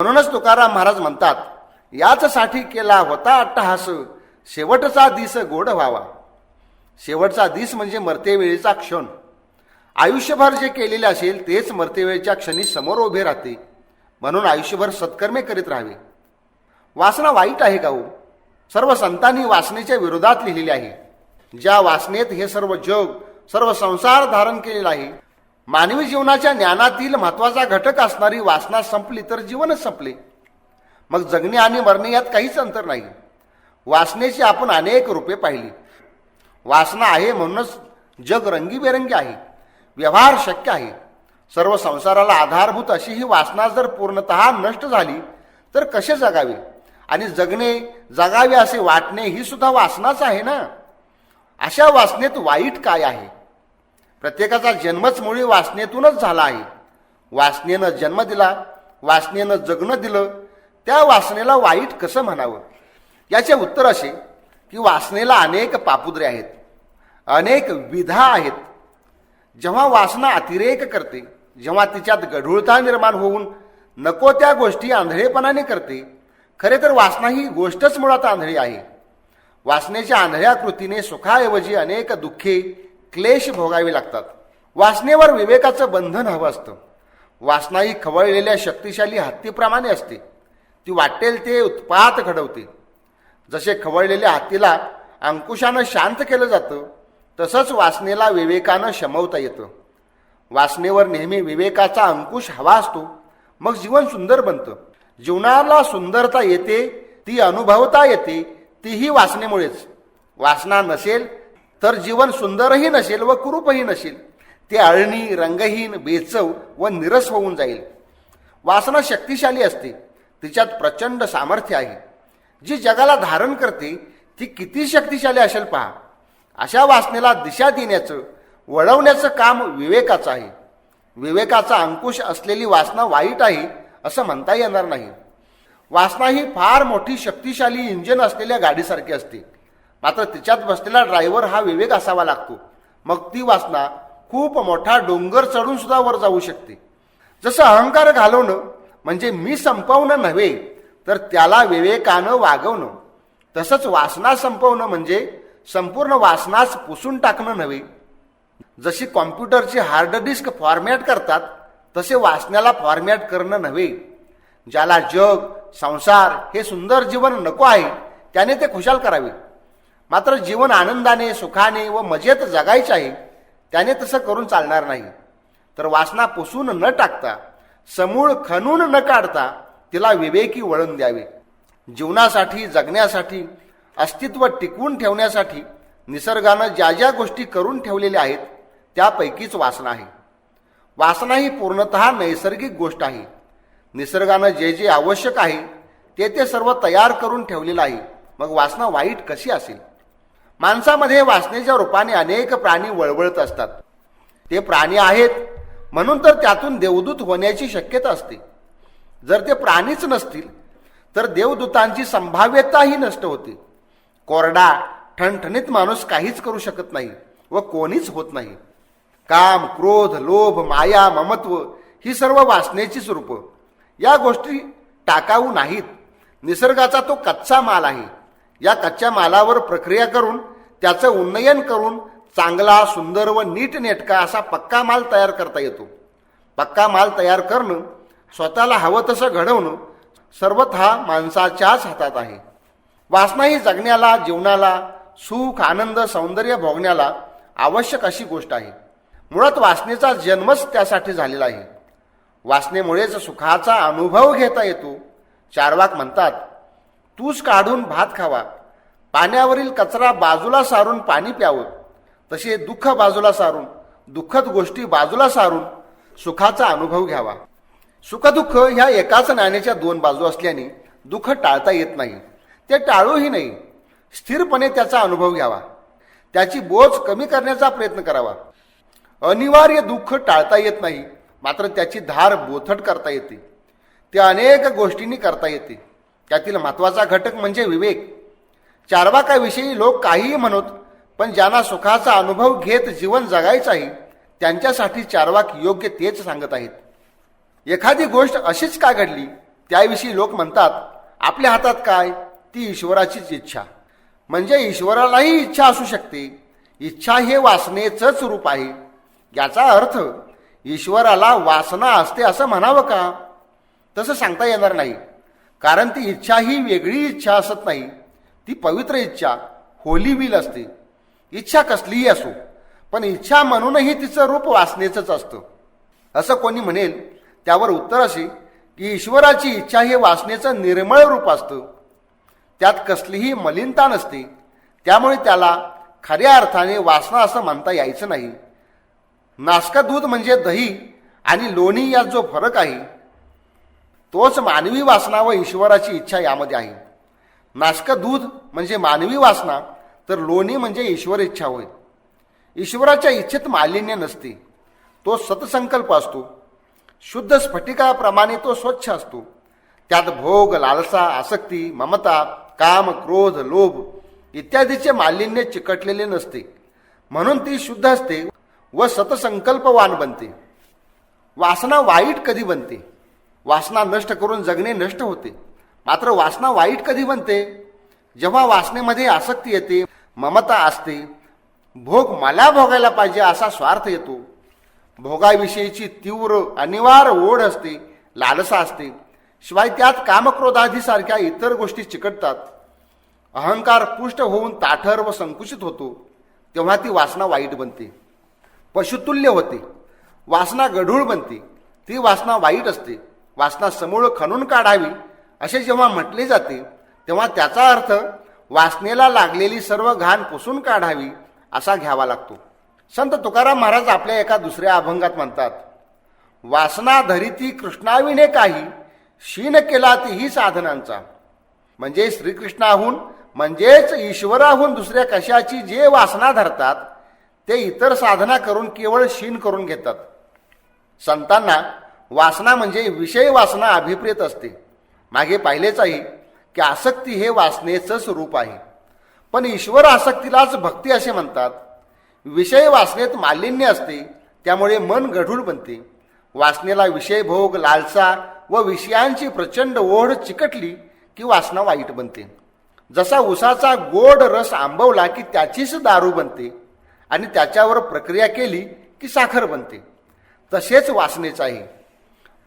म्हणूनच तुकाराम महाराज म्हणतात, याचसाठी केला होता अट्टहास, शेवटचा दिस गोड व्हावा. शेवटचा दिस म्हणजे मर्त्यवेळेचा क्षण. आयुष्यभर जे केलेले असेल तेच मर्त्यवेळेच्या क्षणी समोर उभे राहते. म्हणून आयुष्यभर सत्कर्मे करीत राहावे. वासना वाईट आहे का हो? सर्व संतांनी वासनेच्या विरोधात लिहिलेले आहे. ज्या वासनेत हे सर्व जग, सर्व संसार धारण केलेला आहे, मानवी जीवनाच्या ज्ञानातील महत्वाचा घटक असणारी वासना संपली तर जीवनच संपले. मग जगणे आणि मरणे यात काहीच अंतर नाही. वासनेची आपण अनेक रूपे पाहिली. वासना आहे म्हणूनच जग रंगीबेरंगी आहे, व्यवहार शक्य आहे. सर्व संसाराला आधारभूत अशी ही वासना जर पूर्णतः नष्ट झाली तर कसे जगावे? आणि जगणे, जगावे असे वाटणे ही सुद्धा वासनाच आहे ना. अशा वासनेत वाईट काय आहे? प्रत्येकाचा जन्मच मुळी वासनेतूनच झाला आहे. वासनेनं जन्म दिला, वासनेनं जगणं दिलं, त्या वासनेला वाईट कसं म्हणावं? याचे उत्तर असे की वासनेला अनेक पापुद्रे आहेत, अनेक विधा आहेत. जेव्हा वासना अतिरेक करते, जेव्हा तिच्यात गढूळता निर्माण होऊन नको त्या गोष्टी आंधळेपणाने करते, खरे तर वासना ही गोष्टच मुळात आंधळी आहे. वासनेच्या आंधळ्या कृतीने सुखाऐवजी अनेक दुःखे, क्लेश भोगावे लागतात. वासनेवर विवेकाचं बंधन हवं असतं. वासना ही खवळलेल्या शक्तिशाली हत्तीप्रमाणे असते. ती वाटेल ते उत्पात घडवते. जसे खवळलेल्या हत्तीला अंकुशानं शांत केलं जातं, तसंच वासनेला विवेकानं शमवता येतं. वासनेवर नेहमी विवेकाचा अंकुश हवा असतो, मग जीवन सुंदर बनतं. जीवनाला सुंदरता येते, ती अनुभवता येते, तीही वासनेमुळेच. वासना नसेल तर जीवन सुंदरही नसेल व कुरूपही नसेल. ते अळणी, रंगहीन, बेचव व निरस होऊन जाईल. वासना शक्तिशाली असते, तिच्यात प्रचंड सामर्थ्य आहे. जी जगाला धारण करते ती किती शक्तिशाली असेल पहा. अशा वासनेला दिशा देण्याचं, वळवण्याचं काम विवेकाचं आहे. विवेकाचा अंकुश असलेली वासना वाईट आहे असं म्हणता येणार नाही. वासना ही फार मोठी शक्तिशाली इंजिन असलेल्या गाडीसारखी असते. मात्र तिच्यात बसलेला ड्रायव्हर हा विवेक असावा लागतो. मग ती वासना खूप मोठा डोंगर चढून सुद्धा वर जाऊ शकते. जसं अहंकार घालवणं म्हणजे मी संपवणं नव्हे, तर त्याला विवेकानं वागवणं, तसंच वासना संपवणं म्हणजे संपूर्ण वासनाच पुसून टाकणं नव्हे. जशी कॉम्प्युटरची हार्ड डिस्क फॉर्मॅट करतात, तसे वासनाला फॉर्मॅट करणं नव्हे. ज्याला जग, संसार हे सुंदर जीवन नको आहे त्याने ते खुशाल करावे. मात्र जीवन आनंदाने, सुखाने व मजेत जगायचे आहे, त्याने तसं करून चालणार नाही. तर वासना पुसून न टाकता, समूळ खणून न काढता तिला विवेकी वळण द्यावे. जीवनासाठी, जगण्यासाठी, अस्तित्व टिकवून ठेवण्यासाठी निसर्गानं ज्या ज्या गोष्टी करून ठेवलेल्या आहेत त्यापैकीच वासना आहे. वासना ही पूर्णतः नैसर्गिक गोष्ट आहे. निसर्गानं जे जे आवश्यक आहे ते ते सर्व तयार करून ठेवलेलं आहे. मग वासना वाईट कशी असेल? माणसामध्ये वासनेच्या रूपाने अनेक प्राणी वळवळत असतात. ते प्राणी आहेत म्हणून तर त्यातून देवदूत होण्याची शक्यता असते. जर ते प्राणीच नसतील तर देवदूतांची संभाव्यताही नष्ट होते. कोरडा, ठणठणीत माणूस काहीच करू शकत नाही व कोणीच होत नाही. काम, क्रोध, लोभ, माया, ममत्व ही सर्व वासनेचीच रूपं. या गोष्टी टाकाऊ नाहीत. निसर्गाचा तो कच्चा माल आहे. या कच्च्या मालावर प्रक्रिया करून त्याचं उन्नयन करून चांगला, सुंदर व नीटनेटका असा पक्का माल तयार करता येतो. पक्का माल तयार करणं, स्वतःला हवं तसं घडवणं सर्वथा माणसाच्याच हातात आहे. वासना ही जगण्याला, जीवनाला, सुख, आनंद, सौंदर्य भोगण्याला आवश्यक अशी गोष्ट आहे. मुळात वासनेचा जन्मच त्यासाठी झालेला आहे. वासनेमुळेच सुखाचा अनुभव घेता येतो. चार्वाक म्हणतात, तूच काढून भात खावा, पाण्यावरील कचरा बाजूला सारून पाणी प्यावं. तसे दुःख बाजूला सारून, दुःखद गोष्टी बाजूला सारून सुखाचा अनुभव घ्यावा. सुखदुःख ह्या एकाच नाण्याच्या दोन बाजू असल्याने दुःख टाळता येत नाही. ते टाळूही नाही. स्थिरपणे त्याचा अनुभव घ्यावा. त्याची बोझ कमी करण्याचा प्रयत्न करावा. अनिवार्य दुःख टाळता येत नाही, मात्र त्याची धार बोथट करता येते. ते अनेक गोष्टींनी करता येते. त्यातील महत्वाचा घटक म्हणजे विवेक. चार्वाकाविषयी लोक काहीही म्हणत, पण ज्यांना सुखाचा अनुभव घेत जीवन जगायचं आहे त्यांच्यासाठी चार्वाक योग्य तेच सांगत आहेत. एखादी गोष्ट अशीच का घडली त्याविषयी लोक म्हणतात, आपल्या हातात काय, ती ईश्वराचीच इच्छा. म्हणजे ईश्वरालाही इच्छा असू शकते. इच्छा हे वासनेचंच रूप आहे. याचा अर्थ ईश्वराला वासना असते असं म्हणावं का? तसं सांगता येणार नाही. कारण ती इच्छा ही वेगळी इच्छा असत नाही. ती पवित्र इच्छा, होली विल असते. इच्छा कसलीही असो, पण इच्छा म्हणूनही तिचं रूप वासनेचंच असतं. असं कोणी म्हणेल त्यावर उत्तर असे की ईश्वराची इच्छा हे वासनेचं निर्मळ रूप असतं. त्यात कसलीही मलिनता नसते. त्यामुळे त्याला खऱ्या अर्थाने वासना असं म्हणता यायचं नाही. नासका दूध म्हणजे दही आणि लोणी यात जो फरक आहे तोच मानवी वासना व ईश्वराची इच्छा यामध्ये आहे. नासका दूध म्हणजे मानवी वासना, तर लोणी म्हणजे ईश्वर इच्छा होय. ईश्वराच्या इच्छेत मालिन्य नसते. तो सतसंकल्प असतो. शुद्ध स्फटिकाप्रमाणे तो स्वच्छ असतो. त्यात भोग, लालसा, आसक्ती, ममता, काम, क्रोध, लोभ इत्यादीचे मालिन्य चिकटलेले नसते. म्हणून ती शुद्ध असते व सतसंकल्पवान बनते. वासना वाईट कधी बनते? वासना नष्ट करून जगणे नष्ट होते. मात्र वासना वाईट कधी बनते? जेव्हा वासनेमध्ये आसक्ती येते, ममता असते, भोग मला भोगायला पाहिजे असा स्वार्थ येतो, भोगाविषयीची तीव्र अनिवार्य ओढ असते, लालसा असते, शिवाय त्यात कामक्रोधादीसारख्या इतर गोष्टी चिकटतात, अहंकार पुष्ट होऊन ताठर व संकुचित होतो, तेव्हा ती वासना वाईट बनते, पशुतुल्य होते. वासना गढूळ बनते. ती वासना वाईट असते. वासना समूळ खणून काढावी असे जेव्हा म्हटले जाते तेव्हा त्याचा अर्थ वासनेला लागलेली सर्व घाण पुसून काढावी असा घ्यावा लागतो. संत तुकाराम महाराज आपल्या एका दुसऱ्या अभंगात म्हणतात, वासना धरिती कृष्णाविने काही, शीन केला तीही साधनांचा. म्हणजे श्रीकृष्णाहून म्हणजेच ईश्वराहून दुसऱ्या कशाची जे वासना धरतात ते इतर साधना करून केवळ शीन करून घेतात. संतांना वासना म्हणजे विषय वासना अभिप्रेत असते. मागे पाहिलेच आहे की आसक्ती हे वासनेचंच रूप आहे. पण ईश्वर आसक्तीलाच भक्ती असे म्हणतात. विषय वासनेत मालिन्य असते, त्यामुळे मन गढूळ बनते. वासनेला विषय भोग, लालसा व विषयांची प्रचंड ओढ चिकटली की वासना वाईट बनते. जसा उसाचा गोड रस आंबवला की त्याचीच दारू बनते आणि त्याच्यावर प्रक्रिया केली की साखर बनते, तसेच वासनेच आहे.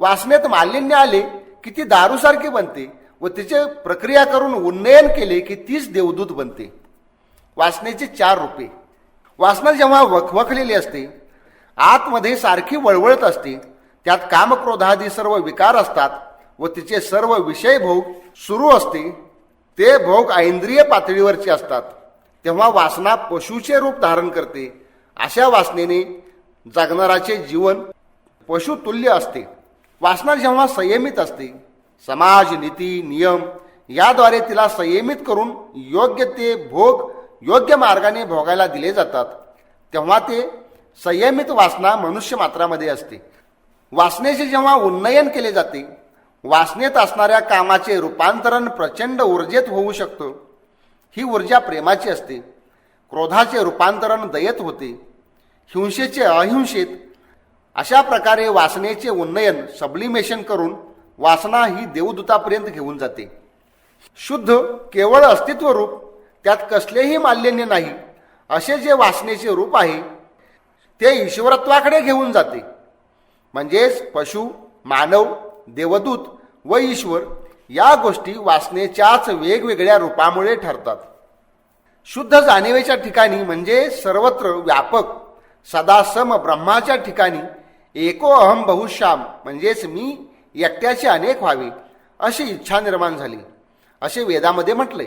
वासनेत मालिन्य आले की ती दारूसारखी बनते व तिचे प्रक्रिया करून उन्नयन केले की तीच देवदूत बनते. वासनेची 4 रूपे. वासना जेव्हा वखवखलेली असते, आतमध्ये सारखी वळवळत असते, त्यात कामक्रोधादी सर्व विकार असतात व तिचे सर्व विषय भोग सुरू असते, ते भोग ऐंद्रिय पातळीवरचे असतात, तेव्हा वासना पशुचे रूप धारण करते. अशा वासनेने जगणाराचे जीवन पशुतुल्य असते. वासना जेव्हा संयमित असते, समाज, नीती, नियम याद्वारे तिला संयमित करून योग्य ते भोग योग्य मार्गाने भोगायला दिले जातात, तेव्हा ते संयमित वासना मनुष्य मात्रामध्ये असते. वासनेचे जेव्हा उन्नयन केले जाते, वासनेत असणाऱ्या कामाचे रूपांतरण प्रचंड ऊर्जेत होऊ शकतं. ही ऊर्जा प्रेमाची असते. क्रोधाचे रूपांतरण दयेत होते, हिंसेचे अहिंसेत. अशा प्रकारे वासनेचे उन्नयन सब्लिमेशन करून वासना ही देवदूतापर्यंत घेऊन जाते. शुद्ध केवळ अस्तित्व रूप, त्यात कसलेही मालिन्य नाही असे जे वासनेचे रूप आहे ते ईश्वरत्वाकडे घेऊन जाते. म्हणजेच पशु, मानव, देवदूत व ईश्वर या गोष्टी वासनेच्याच वेगवेगळ्या रूपामुळे ठरतात. शुद्ध जाणीवेच्या ठिकाणी म्हणजे सर्वत्र व्यापक सदा सम ब्रह्माच्या ठिकाणी एको अहम बहुश्याम म्हणजेच मी एकट्याचे अनेक व्हावे अशी इच्छा निर्माण झाली असे वेदामध्ये म्हटले.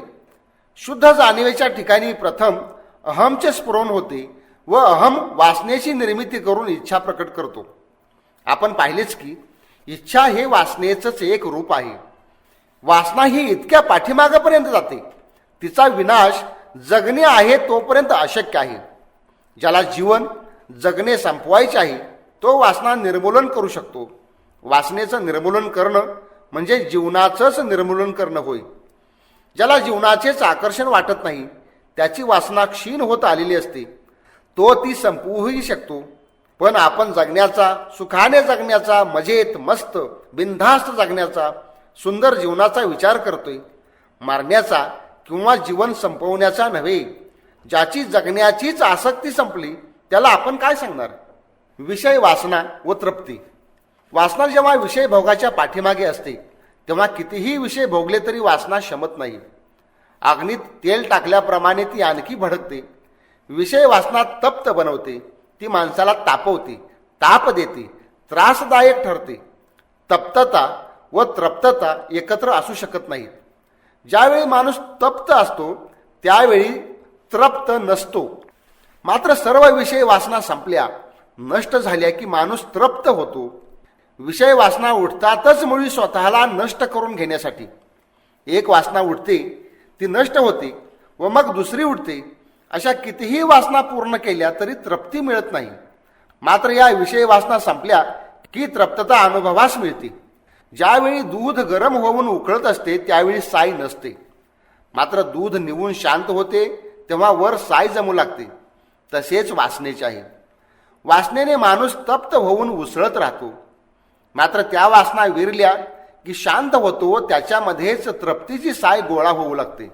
शुद्ध जाणीवेच्या ठिकाणी प्रथम अहमचे स्फुरण होते व अहम वासनेची निर्मिती करून इच्छा प्रकट करतो. आपण पाहिलेच की इच्छा हे वासनेचंच एक रूप आहे. वासना ही इतक्या पाठीमागापर्यंत जाते, तिचा विनाश जगणे आहे तोपर्यंत अशक्य आहे. ज्याला जीवन जगणे संपवायचे आहे तो वासना निर्मूलन करू शकतो. वासनेचं निर्मूलन करणं म्हणजे जीवनाचंच निर्मूलन करणं होय. ज्याला जीवनाचेच आकर्षण वाटत नाही, त्याची वासना क्षीण होत आलेली असते, तो ती संपवूही शकतो. पण आपण जगण्याचा, सुखाने जगण्याचा, मजेत मस्त बिनधास्त जगण्याचा, सुंदर जीवनाचा विचार करतोय, मारण्याचा किंवा जीवन संपवण्याचा नव्हे. ज्याची जगण्याचीच आसक्ती संपली त्याला आपण काय सांगणार? विषय वासना व तृप्ती. वासना जेव्हा विषय भोगाच्या पाठीमागे असते तेव्हा कितीही विषय भोगले तरी वासना शमत नाही. अग्नीत तेल टाकल्याप्रमाणे ती आणखी भडकते. विषय वासना तप्त बनवते, ती माणसाला तापवते, ताप देते, त्रासदायक ठरते. तप्तता व तृप्तता एकत्र असू शकत नाहीत. ज्यावेळी माणूस तप्त असतो त्यावेळी तृप्त नसतो. मात्र सर्व विषय वासना संपल्या, नष्ट झाल्या की माणूस तृप्त होतो. विषय वासना उठतातच मुळी स्वतःला नष्ट करून घेण्यासाठी. एक वासना उठते, ती नष्ट होते व मग दुसरी उठते. अशा कितीही वासना पूर्ण केल्या तरी तृप्ती मिळत नाही. मात्र या विषय वासना संपल्या की तृप्तता अनुभवास मिळते. ज्यावेळी दूध गरम होऊन उकळत असते त्यावेळी साय नसते. मात्र दूध निवून शांत होते तेव्हा वर साय जमू लागते. तसेच वासनेचे आहे. वासनेने माणूस तप्त होऊन उसळत राहतो. मात्र त्या वासना विरल्या की शांत होतो व त्याच्यामध्येच तृप्तीची साय गोळा होऊ लागते.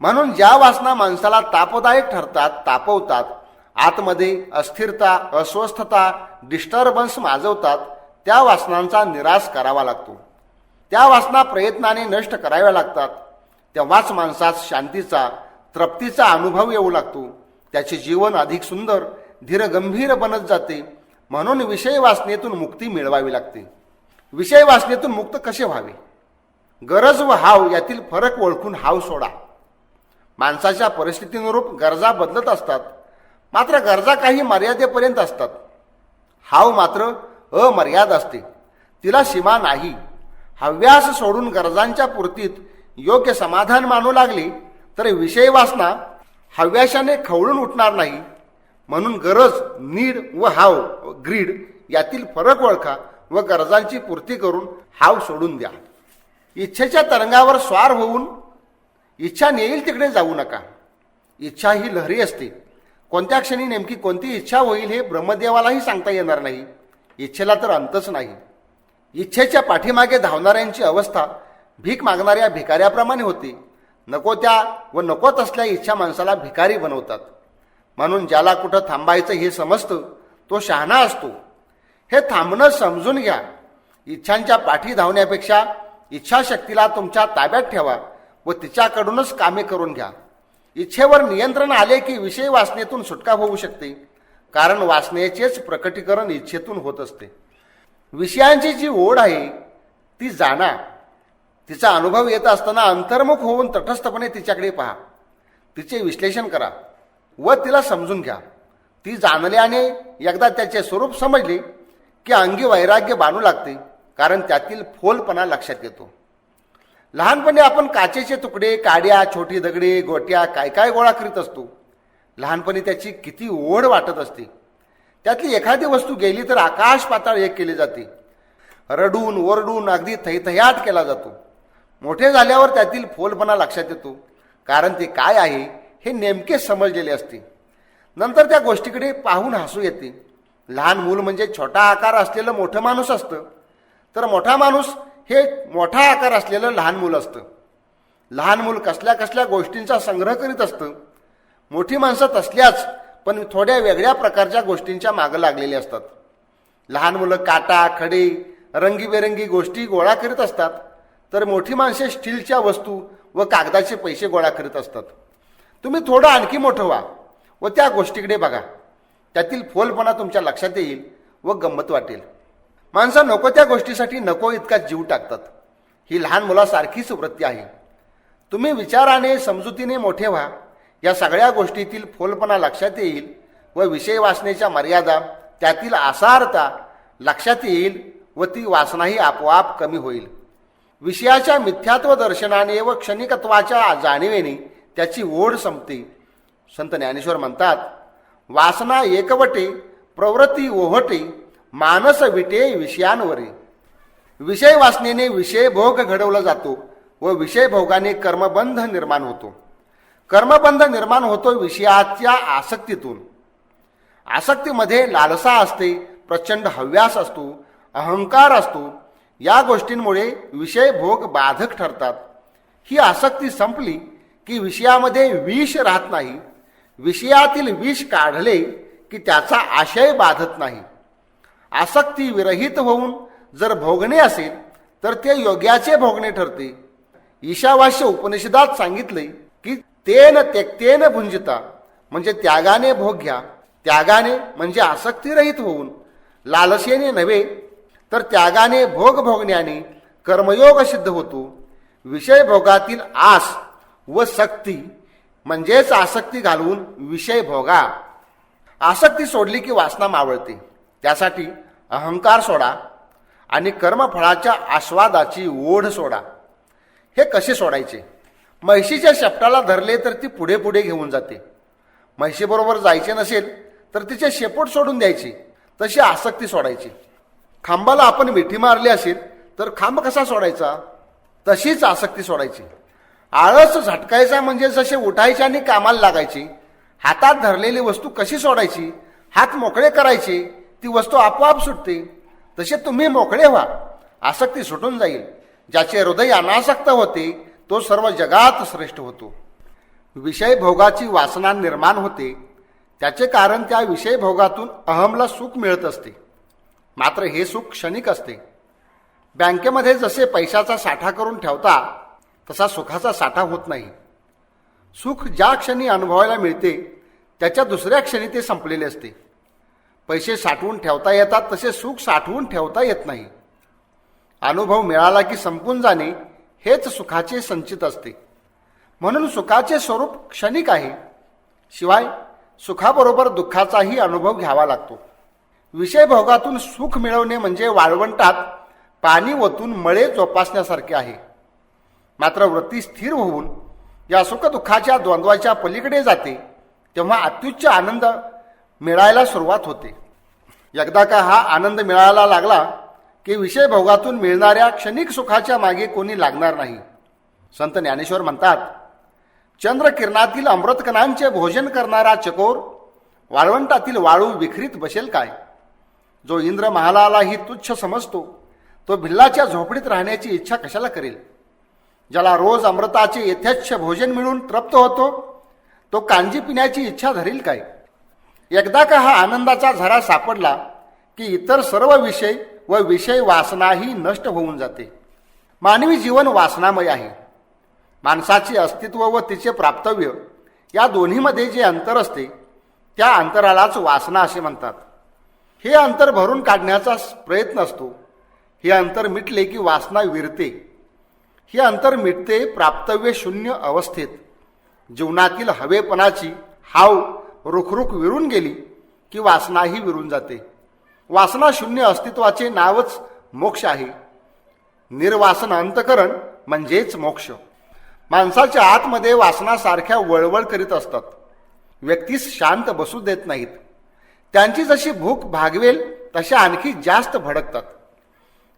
म्हणून ज्या वासना माणसाला तापदायक ठरतात, तापवतात, आतमध्ये अस्थिरता, अस्वस्थता, डिस्टर्बन्स माजवतात, त्या वासनांचा निराश करावा लागतो. त्या वासना प्रयत्नाने नष्ट कराव्या लागतात. तेव्हाच माणसास शांतीचा, तृप्तीचा अनुभव येऊ लागतो. त्याचे जीवन अधिक सुंदर, धीरगंभीर बनत जाते. म्हणून विषय वासनेतून मुक्ती मिळवावी लागते. विषय वासनेतून मुक्त कसे व्हावे? गरज व हाव यातील फरक ओळखून हाव सोडा. माणसाच्या परिस्थितीनुरूप गरजा बदलत असतात. मात्र गरजा काही मर्यादेपर्यंत असतात. हाव मात्र अमर्याद असते, तिला सीमा नाही. हव्यास सोडून गरजांच्या पूर्तीत योग्य समाधान मानू लागली तर विषय वासना हव्याशाने खवळून उठणार नाही. म्हणून गरज, नीड व हाव, ग्रीड यातील फरक ओळखा व गरजांची पूर्ती करून हाव सोडून द्या. इच्छेच्या तरंगावर स्वार होऊन इच्छा नेईल तिकडे जाऊ नका. इच्छा ही लहरी असते. कोणत्या क्षणी नेमकी कोणती इच्छा होईल हे ब्रह्मदेवालाही सांगता येणार नाही. इच्छेला तर अंतच नाही. इच्छेच्या पाठीमागे धावणाऱ्यांची अवस्था भीक मागणाऱ्या भिकाऱ्याप्रमाणे होती. नको त्या व नको तसल्या इच्छा माणसाला भिकारी बनवतात. म्हणून ज्याला कुठं थांबायचं हे समजतं तो शहाणा असतो. हे थांबणं समजून घ्या. इच्छांच्या पाठी धावण्यापेक्षा इच्छाशक्तीला तुमच्या ताब्यात ठेवा व तिच्याकडूनच कामे करून घ्या. इच्छेवर नियंत्रण आले की विषय वासनेतून सुटका होऊ शकते. कारण वासनेचेच प्रकटीकरण इच्छेतून होत असते. विषयांची जी ओढ आहे ती जाणा. तिचा अनुभव येत असताना अंतर्मुख होऊन तटस्थपणे तिच्याकडे पहा. तिचे विश्लेषण करा व तिला समजून घ्या. ती जाणल्याने एकदा त्याचे स्वरूप समजले की अंगी वैराग्य बांधू लागते. कारण त्यातील फोलपणा लक्षात येतो. लहानपणी आपण काचेचे तुकडे, काड्या, छोटी दगडे, गोट्या काय काय गोळा करीत असतो. लहानपणी त्याची किती ओढ वाटत असते. त्यातली एखादी वस्तू गेली तर आकाश पाताळ एक केली जाते. रडून ओरडून अगदी थैथयाट केला जातो. मोठे झाल्यावर त्यातील फोलपणा लक्षात येतो. कारण ते काय आहे हे नेमके समजलेले असते. नंतर त्या गोष्टीकडे पाहून हसू येते. लहान मूल म्हणजे छोटा आकार असलेलं मोठं माणूस असतं, तर मोठा माणूस हे मोठा आकार असलेलं लहान मूल असतं. लहान मूल कसल्या कसल्या गोष्टींचा संग्रह करीत असतं. मोठी माणसं तसल्याच पण थोड्या वेगळ्या प्रकारच्या गोष्टींच्या मागं लागलेली असतात. लहान मुलं काटा, खडे, रंगीबेरंगी गोष्टी गोळा करीत असतात, तर मोठी माणसे स्टीलच्या वस्तू व कागदाचे पैसे गोळा करीत असतात. तुम्ही थोडं आणखी मोठं व्हा व त्या गोष्टीकडे बघा. त्यातील फोलपणा तुमच्या लक्षात येईल व गंमत वाटेल. माणसं नको त्या गोष्टीसाठी नको इतका जीव टाकतात. ही लहान मुलासारखीच वृत्ती आहे. तुम्ही विचाराने, समजुतीने मोठे व्हा. या सगळ्या गोष्टीतील फोलपणा लक्षात येईल व विषय वासनेच्या मर्यादा, त्यातील आसारता लक्षात येईल व ती वासनाही आपोआप कमी होईल. विषयाच्या मिथ्यात्व दर्शनाने व क्षणिकत्वाच्या जाणीवेने त्याची ओढ संपते. संत ज्ञानेश्वर म्हणतात, वासना एकवटे, प्रवृत्ती ओहटे, मानस विटे विषयांवरे. विषय वासनेने विषय भोग घडवला जातो व विषय भोगाने कर्मबंध निर्माण होतो. कर्मबंध निर्माण होतो विषयाच्या आसक्तीतून. आसक्तीमध्ये लालसा असते, प्रचंड हव्यास असतो, अहंकार असतो. या गोष्टींमुळे विषय भोग बाधक ठरतात. ही आसक्ती संपली की विषयामध्ये विष राहत नाही. विषयातील विष काढले की त्याचा आशय बाधत नाही. आसक्ती विरहित होऊन जर भोगणे असेल तर ते योग्याचे भोगणे ठरते. ईशावास्य उपनिषदात सांगितले की तेन त्यक्तेन भुंजिता, म्हणजे त्यागाने भोग घ्या. त्यागाने म्हणजे आसक्तीरहित होऊन, लालसेने नव्हे तर त्यागाने भोग भोगण्याने कर्मयोग सिद्ध होतो. विषय भोगातील आस व सक्ती म्हणजेच आसक्ती घालवून विषय भोगा. आसक्ती सोडली की वासना मावळते. त्यासाठी अहंकार सोडा आणि कर्मफळाच्या आस्वादाची ओढ सोडा. हे कसे सोडायचे? म्हैशीच्या शेपटाला धरले तर ती पुढे पुढे घेऊन जाते. म्हैशीबरोबर जायचे नसेल तर तिचे शेपूट सोडून द्यायची. तशी आसक्ती सोडायची. खांबाला आपण मिठी मारली असेल तर खांब कसा सोडायचा? तशीच आसक्ती सोडायची. आळस झटकायचा म्हणजे जसे उठायचे आणि कामाला लागायची. हातात धरलेली वस्तू कशी सोडायची? हात मोकळे करायचे, ती वस्तू आपोआप सुटते. तसे तुम्ही मोकळे व्हा, आसक्ती सुटून जाईल. ज्याचे हृदय अनासक्त होते तो सर्व जगात श्रेष्ठ होतो. विषय भोगाची वासना निर्माण होते. त्याचे कारण त्या विषय भोगातून अहमला सुख मिळत असते. मात्र हे सुख क्षणिक असते. बँकेमध्ये जसे पैशाचा साठा करून ठेवता तसा सुखाचा साठा होत नाही. सुख ज्या क्षणी अनुभवायला मिळते त्याच्या दुसऱ्या क्षणी ते संपलेले असते. पैसे साठवून ठेवता येतात तसे सुख साठवून ठेवता येत नाही. अनुभव मिळाला की संपून जाणे हेच सुखाचे संचित असते. म्हणून सुखाचे स्वरूप क्षणिक आहे. शिवाय सुखाबरोबर दुःखाचाही अनुभव घ्यावा लागतो. विषय भोगातून सुख मिळवणे म्हणजे वाळवंटात पाणी ओतून मळे जोपासण्यासारखे आहे. मात्र वृत्ती स्थिर होऊन या सुखदुःखाच्या द्वंद्वाच्या पलीकडे जाते तेव्हा अत्युच्च आनंद मिळायला सुरुवात होते. एकदा का हा आनंद मिळायला लागला की विषय भोगातून मिळणाऱ्या क्षणिक सुखाच्या मागे कोणी लागणार नाही. संत ज्ञानेश्वर म्हणतात, चंद्रकिरणातील अमृतकणांचे भोजन करणारा चकोर वाळवंटातील वाळू विखरीत बसेल काय? जो इंद्र महालालाही तुच्छ समजतो तो भिल्लाच्या झोपडीत राहण्याची इच्छा कशाला करेल? ज्याला रोज अमृताचे यथेच्छ भोजन मिळून तृप्त होतो तो कांजी पिण्याची इच्छा धरील काय? एकदा का हा आनंदाचा झरा सापडला की इतर सर्व विषय व विषय वासनाही नष्ट होऊन जाते. मानवी जीवन वासनामय आहे. माणसाचे अस्तित्व व तिचे प्राप्तव्य या दोन्हीमध्ये जे अंतर असते त्या अंतरालाच वासना असे म्हणतात. हे अंतर भरून काढण्याचा प्रयत्न असतो. हे अंतर मिटले की वासना विरते. हे अंतर मिटते प्राप्तव्य शून्य अवस्थेत. जीवनातील हवेपणाची हाव रुखरुख विरून गेली की वासनाही विरून जाते. वासना शून्य अस्तित्वाचे नावच मोक्ष आहे. निर्वासन अंतकरण म्हणजेच मोक्ष. माणसाच्या आतमध्ये वासना सारख्या वळवळ करीत असतात. व्यक्तीस शांत बसू देत नाहीत. त्यांची जशी भूक भागवेल तशा आणखी जास्त भडकतात.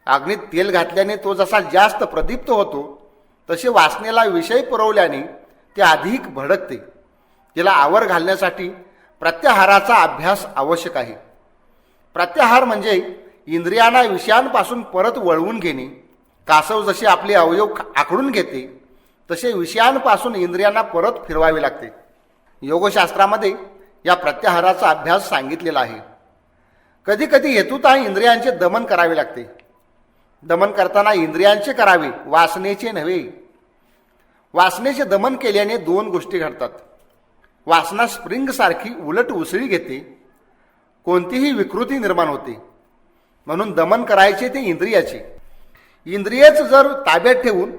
अग्नीत तेल घातल्याने तो जसा जास्त प्रदीप्त होतो तसे वासनेला विषय पुरवल्याने ते अधिक भडकते. तिला आवर घालण्यासाठी प्रत्याहाराचा अभ्यास आवश्यक आहे. प्रत्याहार म्हणजे इंद्रियांना विषयांपासून परत वळवून घेणे. कासव जसे आपले अवयव आखडून घेते तसे विषयांपासून इंद्रियांना परत फिरवावे लागते. योगशास्त्रामध्ये या प्रत्याहाराचा अभ्यास सांगितलेला आहे. कधी कधी हेतुतः इंद्रियांचे दमन करावे लागते. दमन करताना इंद्रियांचे करावे, वासनेचे नव्हे. वासनेचे दमन केल्याने दोन गोष्टी घडतात. वासना स्प्रिंगसारखी उलट उसळी घेते. कोणतीही विकृती निर्माण होते. म्हणून दमन करायचे ते इंद्रियाचे. इंद्रियच जर ताब्यात ठेवून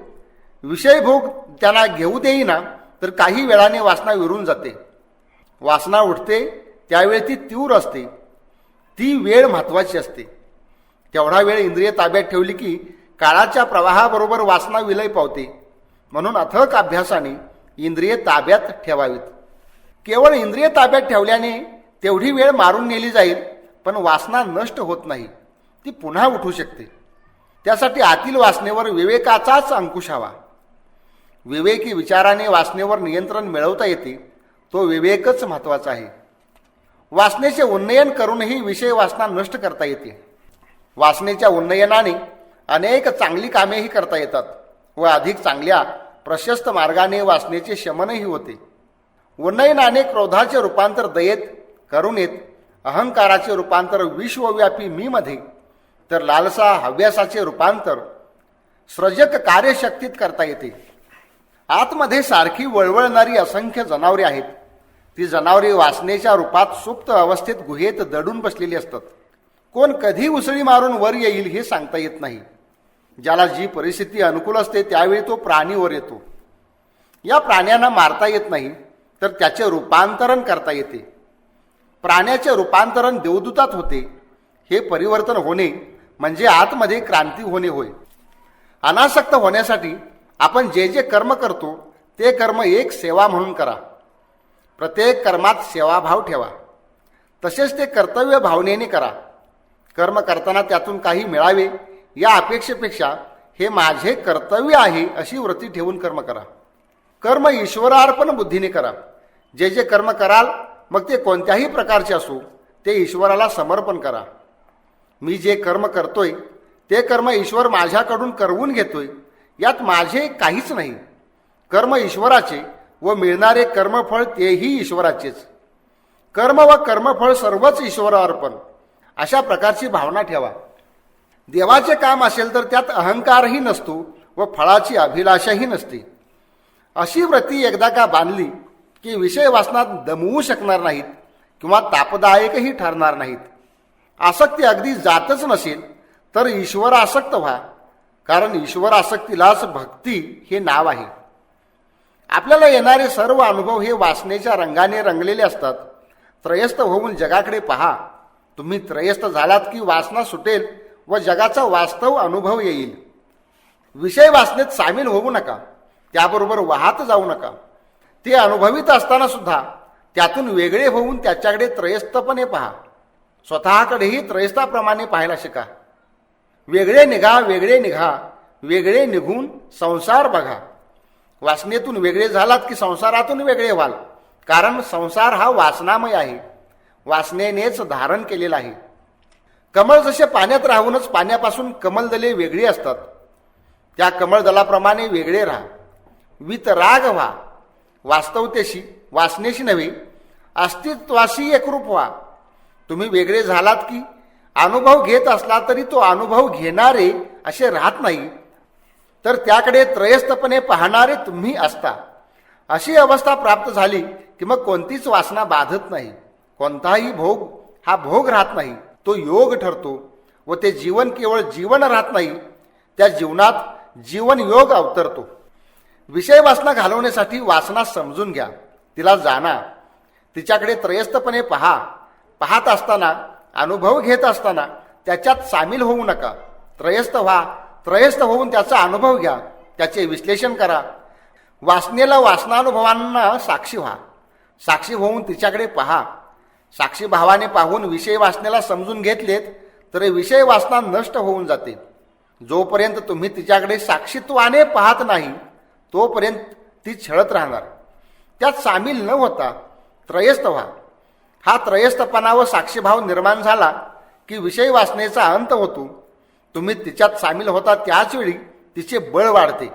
विषयभोग त्यांना घेऊ देईना तर काही वेळाने वासना विरून जाते. वासना उठते त्यावेळी ती तीव्र असते. ती वेळ महत्वाची असते. तेवढा वेळ इंद्रिय ताब्यात ठेवली की काळाच्या प्रवाहाबरोबर वासना विलय पावते. म्हणून अथक अभ्यासाने इंद्रिय ताब्यात ठेवावीत. केवळ इंद्रिय ताब्यात ठेवल्याने तेवढी वेळ मारून नेली जाईल, पण वासना नष्ट होत नाही. ती पुन्हा उठू शकते. त्यासाठी आतील वासनेवर विवेकाचाच अंकुश हवा. विवेकी विचाराने वासनेवर नियंत्रण मिळवता येते. तो विवेकच महत्वाचा आहे. वासनेचे उन्नयन करूनही विषय वासना नष्ट करता येते. वासनेच्या उन्नयनाने अनेक चांगली कामेही करता येतात व अधिक चांगल्या प्रशस्त मार्गाने वासनेचे शमनही होते. उन्नयनाने क्रोधाचे रूपांतर दयेत, करुणेत, अहंकाराचे रूपांतर विश्वव्यापी मी मध्ये, तर लालसा हव्यासाचे रूपांतर सृजक कार्यशक्तीत करता येते. आतमध्ये सारखी वळवळणारी असंख्य जनावरे आहेत. ती जनावरे वासनेच्या रूपात सुप्त अवस्थेत गुहेत दडून बसलेली असतात. कोण कधी उसळी मारून वर येईल हे सांगता येत नाही. ज्याला जी परिस्थिती अनुकूल असते त्यावेळी तो प्राणीवर येतो. या प्राण्यांना मारता येत नाही, तर त्याचे रूपांतरण करता येते. प्राण्याचे रूपांतरण देवदूतात होते. हे परिवर्तन होणे म्हणजे आतमध्ये क्रांती होणे होय. अनासक्त होण्यासाठी आपण जे जे कर्म करतो ते कर्म एक सेवा म्हणून करा. प्रत्येक कर्मात सेवाभाव ठेवा. तसेच ते कर्तव्य भावनेने करा. कर्म करताना त्यातून काही मिळावे या अपेक्षेपेक्षा हे माझे कर्तव्य आहे अशी वृत्ती ठेवून कर्म करा. कर्म ईश्वरार्पण बुद्धीने करा. जे जे कर्म कराल मग ते कोणत्याही प्रकारचे असो ते ईश्वराला समर्पण करा. मी जे कर्म करतोय ते कर्म ईश्वर माझ्याकडून करवून घेतोय, यात माझे काहीच नाही. कर्म ईश्वराचे व मिळणारे कर्मफळ तेही ईश्वराचेच. कर्म व कर्मफळ सर्वच ईश्वरार्पण अशा प्रकारची भावना ठेवा. देवाचे काम असेल तर त्यात अहंकारही नसतो व फळाची अभिलाषाही नसते. अशी वृत्ती एकदा का बांधली की विषय वासनात दमवू शकणार नाहीत किंवा तापदायकही ठरणार नाहीत. आसक्ती अगदी जातच नसेल तर ईश्वर आसक्त व्हा, कारण ईश्वर आसक्तीलाच भक्ती हे नाव आहे. आपल्याला येणारे सर्व अनुभव हे वासनेच्या रंगाने रंगलेले असतात. त्रयस्थ होऊन जगाकडे पहा. तुम्ही त्रयस्थ झालात की वासना सुटेल व जगाचा वास्तव अनुभव येईल. विषय वासनेत सामील होऊ नका, त्याबरोबर वाहत जाऊ नका. ते अनुभवित असताना सुद्धा त्यातून वेगळे होऊन त्याच्याकडे त्रयस्थपणे पहा. स्वतःकडेही त्रयस्थाप्रमाणे पाहायला शिका. वेगळे निघा, वेगळे निघा, वेगळे निघून संसार बघा. वासनेतून वेगळे झालात की संसारातून वेगळे व्हाल, कारण संसार हा वासनामय आहे, वासनेनेच धारण केलेला आहे. कमळ जसे पाण्यात राहूनच पाण्यापासून कमलदले वेगळी असतात, त्या कमळदलाप्रमाणे वेगळे राहा. वितराग व्हा. वास्तवतेशी, वासनेशी नव्हे, अस्तित्वाशी एकरूप व्हा. तुम्ही वेगळे झालात की अनुभव घेत असला तरी तो अनुभव घेणारे असे राहत नाही, तर त्याकडे त्रयस्थपणे पाहणारे तुम्ही असता. अशी अवस्था प्राप्त झाली की मग कोणतीच वासना बाधत नाही. कोणताही भोग हा भोग राहत नाही, तो योग ठरतो. व ते जीवन केवळ जीवन राहत नाही, त्या जीवनात जीवन योग अवतरतो. विषय वासना घालवण्यासाठी वासना समजून घ्या, तिला जाणा, तिच्याकडे त्रयस्थपणे पहा. पाहत असताना, अनुभव घेत असताना त्याच्यात सामील होऊ नका. त्रयस्थ व्हा. त्रयस्थ होऊन त्याचा अनुभव घ्या, त्याचे विश्लेषण करा. वासनेला वासनानुभवांना साक्षी व्हा. साक्षी होऊन तिच्याकडे पहा. साक्षी भावाने पाहून विषय वासनेला समजून घेतलेत तर विषय वासना नष्ट होऊन जाते. जोपर्यंत तुम्ही तिच्याकडे साक्षीत्वाने पाहत नाही तोपर्यंत ती छळत राहणार. त्यात सामील न होता त्रयस्थ व्हा. हा त्रयस्थपणा व साक्षीभाव निर्माण झाला की विषय वासनेचा अंत होतो. तुम्ही तिच्यात सामील होता त्याच वेळी तिचे बळ वाढते.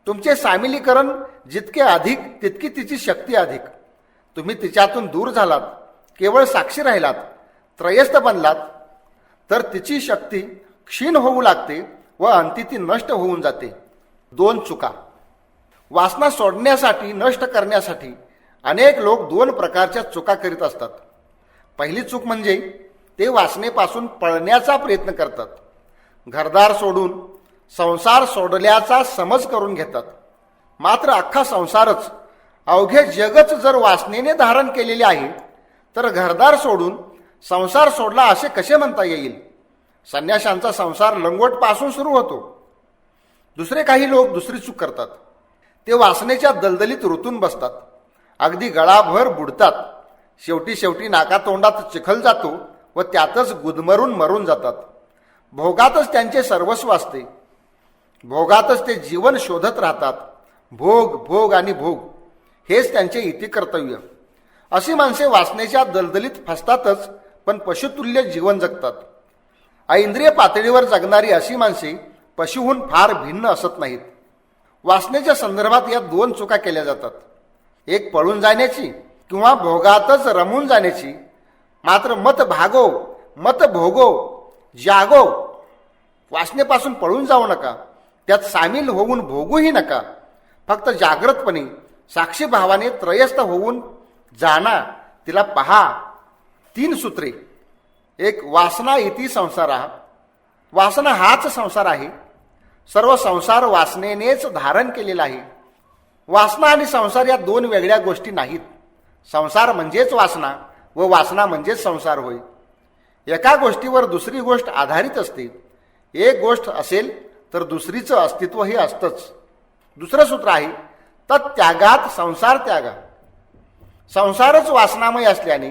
तुमचे सामिलीकरण जितके अधिक तितकी तिची शक्ती अधिक. तुम्ही तिच्यातून दूर झालात, केवळ साक्षी राहिलात, त्रयस्थ बनलात, तर तिची शक्ती क्षीण होऊ लागते व अंती ती नष्ट होऊन जाते. 2 चुका. वासना सोडण्यासाठी, नष्ट करण्यासाठी अनेक लोक 2 प्रकारच्या चुका करीत असतात. पहिली चूक म्हणजे ते वासनेपासून पळण्याचा प्रयत्न करतात. घरदार सोडून संसार सोडल्याचा समज करून घेतात. मात्र अख्खा संसारच, अवघे जगच जर वासनेने धारण केलेले आहे तर घरदार सोडून संसार सोडला असे कसे म्हणता येईल? संन्याशांचा संसार लंगोटपासून सुरू होतो. दुसरे काही लोक दुसरी चूक करतात. ते वासनेच्या दलदलीत रुतून बसतात, अगदी गळाभर बुडतात. शेवटी नाकातोंडात चिखल जातो व त्यातच गुदमरून मरून जातात. भोगातच त्यांचे सर्वस्व असते. भोगातच ते जीवन शोधत राहतात. भोग, भोग आणि भोग हेच त्यांचे इतिकर्तव्य. अशी माणसे वासनेच्या दलदलीत फसतातच, पण पशुतुल्य जीवन जगतात. ऐंद्रिय पातळीवर जगणारी अशी माणसे पशुहून फार भिन्न असत नाहीत. वासनेच्या संदर्भात या दोन चुका केल्या जातात. एक पळून जाण्याची किंवा भोगातच रमून जाण्याची. मात्र मत भागो मत भोगो जागो. वासनेपासून पळून जाऊ नका, त्यात सामील होऊन भोगूही नका. फक्त जागृतपणे साक्षी भावाने त्रयस्थ होऊन जाणा, तिला पहा. 3 सूत्रे. एक, वासना इति संसारा. वासना हाच संसार आहे. सर्व संसार वासनेनेच धारण केलेला आहे. वासना आणि संसार या 2 वेगळ्या गोष्टी नाहीत. संसार म्हणजेच वासना व वासना म्हणजेच संसार होय. एका गोष्टीवर दुसरी गोष्ट आधारित असते. एक गोष्ट असेल तर दुसरीचं अस्तित्व हे असतंच. दुसरं सूत्र आहे, तत्त्यागात संसार त्यागा. संसारच वासनामय असल्याने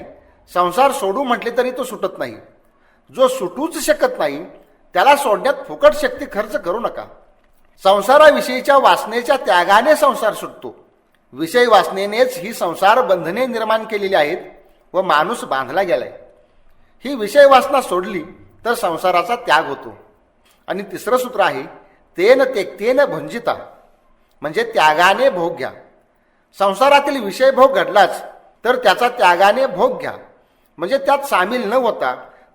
संसार सोडू म्हटले तरी तो सुटत नाही. जो सुटूच शकत नाही त्याला सोडण्यात फुकट शक्ती खर्च करू नका. संसाराविषयीच्या वासनेच्या त्यागाने संसार सुटतो. विषय वासनेनेच ही संसार बंधने निर्माण केलेली आहेत व माणूस बांधला गेलाय. ही विषय वासना सोडली तर संसाराचा त्याग होतो. आणि 3रं सूत्र आहे, तेन त्यक्तेन भुंजिता, म्हणजे त्यागाने भोग घ्या. संसारातील विषय भोग घडलाच तर त्याचा त्यागाने भोग घ्या, म्हणजे त्यात सामील न होता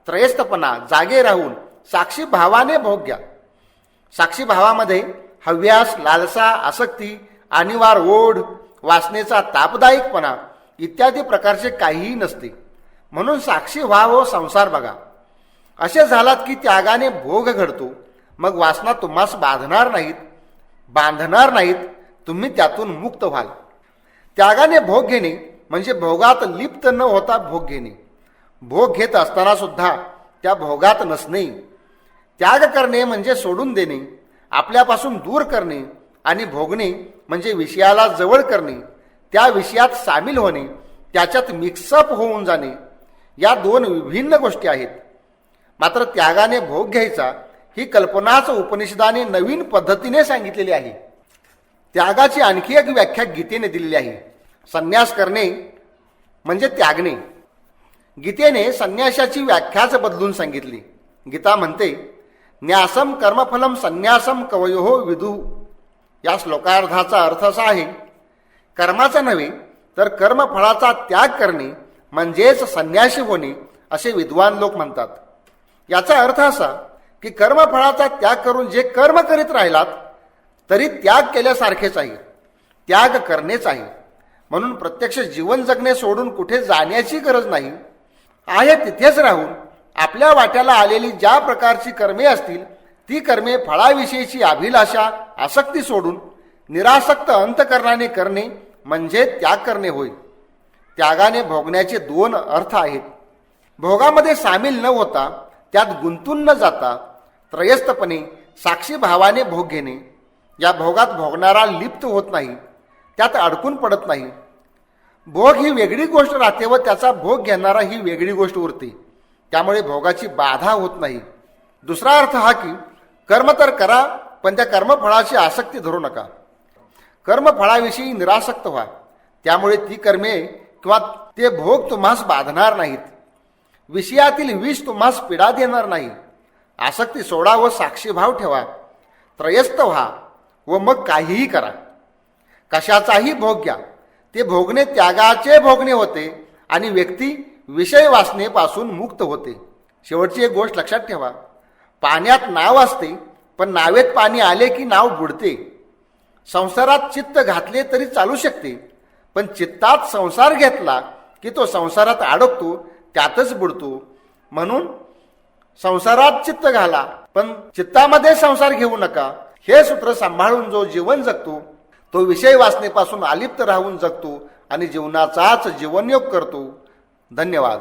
त्रयस्थपणा जागे राहून साक्षी भावाने भोग घ्या. साक्षी भावामध्ये हव्यास, लालसा, आसक्ती, अनिवार ओढ, वासनेचा तापदायकपणा इत्यादी प्रकारचे काहीही नसते. म्हणून साक्षी व्हा व संसार बघा. असे झालात की त्यागाने भोग घडतो. मग वासना तुम्हास बांधणार नाहीत. तुम्ही त्यातून मुक्त व्हाल. त्यागाने भोग घेणे म्हणजे भोगात लिप्त न होता भोग घेणे. भोग घेत असताना सुद्धा त्या भोगात नसणे. त्याग करणे म्हणजे सोडून देणे, आपल्यापासून दूर करणे. आणि भोगणे म्हणजे विषयाला जवळ करणे, त्या विषयात सामील होणे, त्याच्यात मिक्सअप होऊन जाणे. या 2 विभिन्न गोष्टी आहेत. मात्र त्यागाने भोग घ्यायचा ही कल्पनाच उपनिषदाने नवीन पद्धतीने सांगितलेली आहे. त्यागाची आणखी एक व्याख्या गीतेने दिलेली आहे. संन्यास करणे म्हणजे त्यागणे. गीतेने संन्यासाची व्याख्याच बदलून सांगितली. गीता म्हणते, न्यासम कर्मफलम संन्यासम कवयो विदु. या श्लोकार्धाचा अर्थ असा आहे, कर्माचा नव्हे तर कर्मफळाचा त्याग करणे म्हणजेच संन्यासी होणे असे विद्वान लोक म्हणतात. याचा अर्थ असा की कर्मफळाचा त्याग करून जे कर्म करीत राहिलात तरी त्याग केल्यासारखेच आहे, त्याग करणेच आहे. म्हणून प्रत्यक्ष जीवन जगणे सोडून कुठे जाण्याची गरज नाही. आहे तिथेच राहून आपल्या वाट्याला आलेली ज्या प्रकारची कर्मे असतील ती कर्मे फळाविषयीची अभिलाषा, आसक्ती सोडून निरासक्त अंतकरणाने करणे म्हणजे त्याग करणे होय. त्यागाने भोगण्याचे 2 अर्थ आहेत. भोगामध्ये सामील न होता, त्यात गुंतून न जाता त्रयस्थपणे साक्षी भावाने भोग घेणे. या भोगात भोगणारा लिप्त होत नाही, त्यात अडकून पडत नाही. भोग ही वेगळी गोष्ट राहते व त्याचा भोग घेणारा ही वेगळी गोष्ट उरते. त्यामुळे भोगाची बाधा होत नाही. दुसरा अर्थ हा की कर्म तर करा, पण त्या कर्मफळाची आसक्ती धरू नका. कर्मफळाविषयी निरासक्त व्हा. त्यामुळे ती कर्मे किंवा ते भोग तुम्हास बाधणार नाहीत. विषयातील विष तुम्हास पीडा देणार नाही. आसक्ती सोडा व साक्षीभाव ठेवा. त्रयस्थ व्हा व मग काहीही करा. कशाचाही भोग घ्या. ते भोगणे त्यागाचे भोगणे होते आणि व्यक्ती विषय वासनेपासून मुक्त होते. शेवटची एक गोष्ट लक्षात ठेवा, पाण्यात नाव असते पण नावेत पाणी आले की नाव बुडते. संसारात चित्त घातले तरी चालू शकते, पण चित्तात संसार घेतला की तो संसारात अडकतो, त्यातच बुडतो. म्हणून संसारात चित्त घाला पण चित्तामध्ये संसार घेऊ नका. हे सूत्र सांभाळून जो जीवन जगतो तो विषय वासनेपासून अलिप्त राहून जगतो आणि जीवनाचाच जीवनयोग करतो. धन्यवाद.